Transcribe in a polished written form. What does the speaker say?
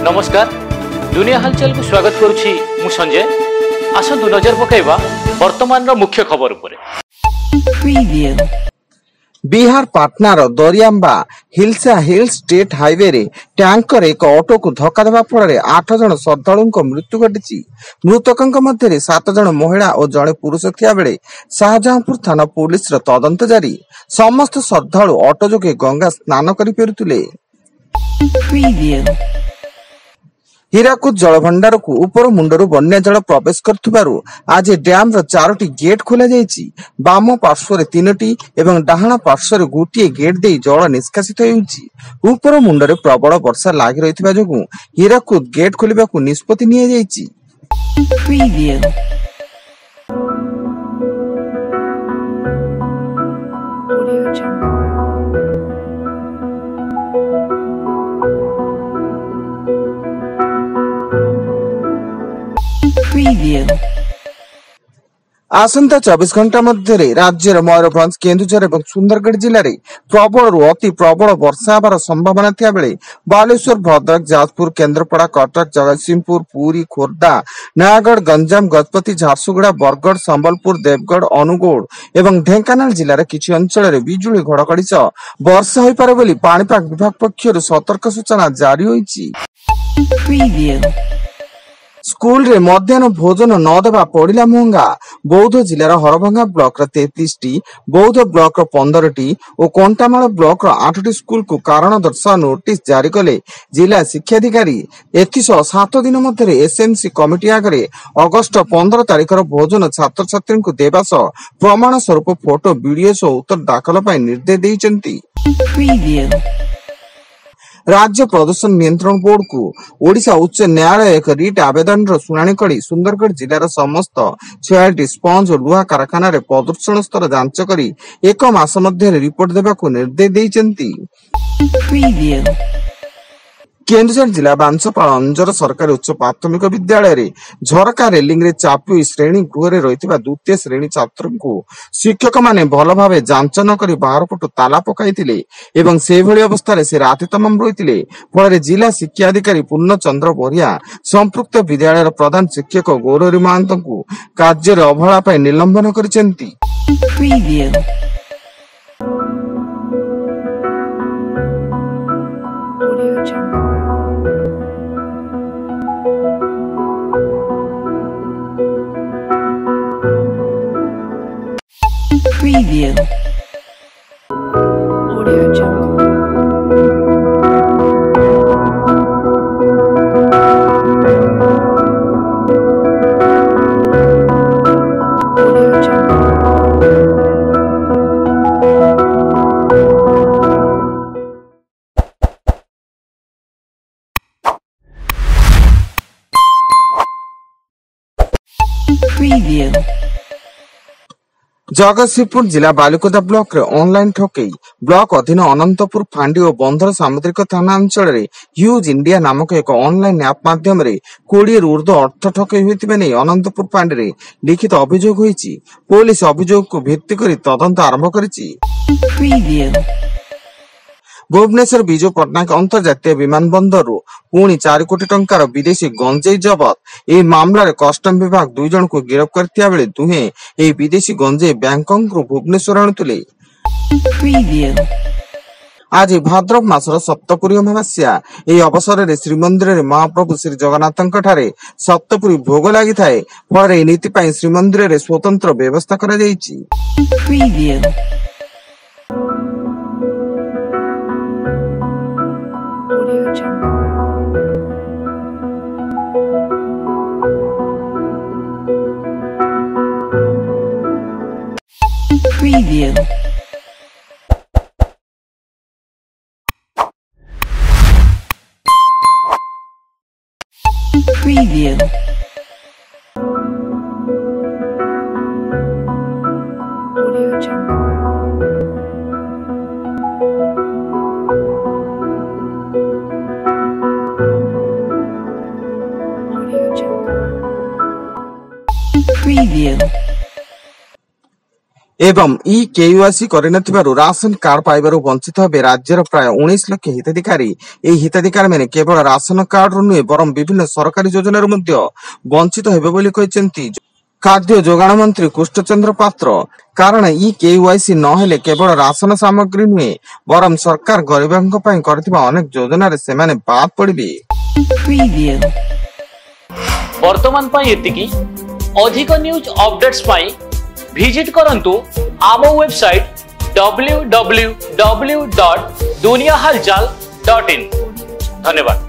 नमस्कार दुनिया हलचल को स्वागत करुछि मु संजय। आसंतु नजर पकाइबा वर्तमान मुख्य खबर उपरे। बिहार पाटनार दरियाम्बा हिल्सा हिल स्टेट हाईवे रे टैंकर एक ऑटो को धक्का देवा फल 8 जन श्रद्धालु मृत्यु घटी। मृतकों मध्य 7 जन महिला और जड़े पुरुष थिया बेले शाहजहांपुर थाना पुलिस तदंत जारी। समस्त श्रद्धालु ऑटो जोगे गंगा स्नान करि फेरुथिले। हीराकुद जलभंडार को ऊपर मुंडरू बन्या जल प्रवेश करथुबारु आज डैम रो 4टी गेट खोला जायछि। बाम पार्श्व रे 3टी एवं डाहाण पार्श्व रे गोटिए गेट दे जल निष्कासित हेउछि। ऊपर मुंडरे प्रबल वर्षा लागि रहितबा जोगु हीराकुद गेट खोलिबाकू निष्पत्ति निया जायछि। आसंता 24 घंटा मध्य राज्यर मयूरभंज केन्दुझर और सुंदरगढ़ जिले में प्रबल अति प्रबल वर्षा होबार संभावना थिया बेले बालेश्वर भद्रक जाजपुर केन्द्रापड़ा कटक जगतसिंहपुर पुरी खोर्धा नयागढ़ गंजाम गजपति झारसुगुड़ा बरगढ़ संबलपुर देवगढ़ अनुगोड़ एवं ढेंकानाल जिले में किछि अंचल में बिजुली घड़घड़ी सह वर्षा होई पारे बोली पाणीपाग विभाग पक्षरु सतर्क सूचना जारी होईछि। स्कूल रे मध्याह्न भोजन न देवा पड़िला महंगा। बौद्ध जिलार हरभंगा ब्लॉक 33टी, बौद्ध ब्लॉक 15टी और कंटामाल ब्लॉक 8टी स्कूल को कारण दर्शाओ नोटिस जारी कले जिला शिक्षाधिकारी। एथिसह 7 दिन मध्य एसएमसी कमिटी आगे अगस्ट 15 तारिखर भोजन छात्र छात्री को देवा सह प्रमाण स्वरूप फोटो वीडियो सह उत्तर दाखल पर निर्देश देइचंती। राज्य प्रदूषण नियंत्रण बोर्ड को ओडिशा उच्च न्यायालय एक रिट आवेदन शुणाणी कर सुंदरगढ़ जिलार समस्त 46 स्पंज और लुहा कारखाना प्रदूषण स्तर जांच कर 1 मास मध्य रिपोर्ट देवाक निर्देश देइचंती। केन्दुझर जिला बांसपाल अंजर सरकारी उच्च प्राथमिक विद्यालय रे झरका रेलिंग रे चापी श्रेणी गृह रे रहितबा द्वितीय श्रेणी छात्र को शिक्षक माने भल भावे जांच न करी बाहर पटु ताला पकाइतिले एवं से भली अवस्था रे से राति तमाम रहितिले। फल जिला शिक्षा अधिकारी पूर्ण चंद्र बरिया संपृक्त विद्यालय प्रधान शिक्षक गौरवी महांत को कार्य रे अवहेला पय निलंबन करिसेंती। जगतसिंहपुर जिला बालिकोदा ब्लॉक रे ऑनलाइन ठकई ब्लॉक अधीन अनंतपुर फांडी और बंधर सामुद्रिक थाना अंचल रे ह्यूज इंडिया नामक एक ऑनलाइन ऐप माध्यम रे 20 रु ऊर्ध्व अर्थ ठकई होइतिबे नै अनंतपुर फांडी रे लिखित अभियोग होईछि। पुलिस अभियोग को भित्ति करी तदंत आरंभ करिछि। भुवनेश्वर विजु पट्टनायक अंतर्जातीय विमान बंदर पुणी 4 कोटी टंकार विदेशी गंजेई जबत। ए मामला रे कस्टम विभाग 2 जन को गिरफ्त करथिया बेले दुहे ए विदेशी गंजेई बैंकॉक रु भुवनेश्वर आणुथिले। आज भाद्रव मासर सप्तपुरी अमावास्या। ए अवसर रे श्रीमंदिर रे महाप्रभु श्री जगन्नाथଙ୍କ ठारे सप्तपुरी भोग लागि थाए। फल रे नीति पई श्रीमंदिर रे स्वतंत्र व्यवस्था करा जाईछि। एवं इ केवाईसी करनथिबारु राशन कार्ड पाइबारु वंचित हेबे राज्यर प्राय 19 लाख हिताधिकारी। एही हिताधिकारी माने केवल राशन कार्ड नुहे बरं विभिन्न सरकारी योजनार मध्य वंचित हेबे बोली कहिसेंती खाद्य जोगाण मंत्री कृष्णचंद्र पात्र। कारण इ केवाईसी नहेले केवल राशन सामग्री नुहे बरं सरकार गरीबंक पई करथिबा अनेक योजनार सेमाने बाद पड़िबे। वर्तमान पई एतिकी अधिक न्यूज अपडेट्स पई विजिट करंतु आम वेबसाइट www.duniyahalchal.in। धन्यवाद।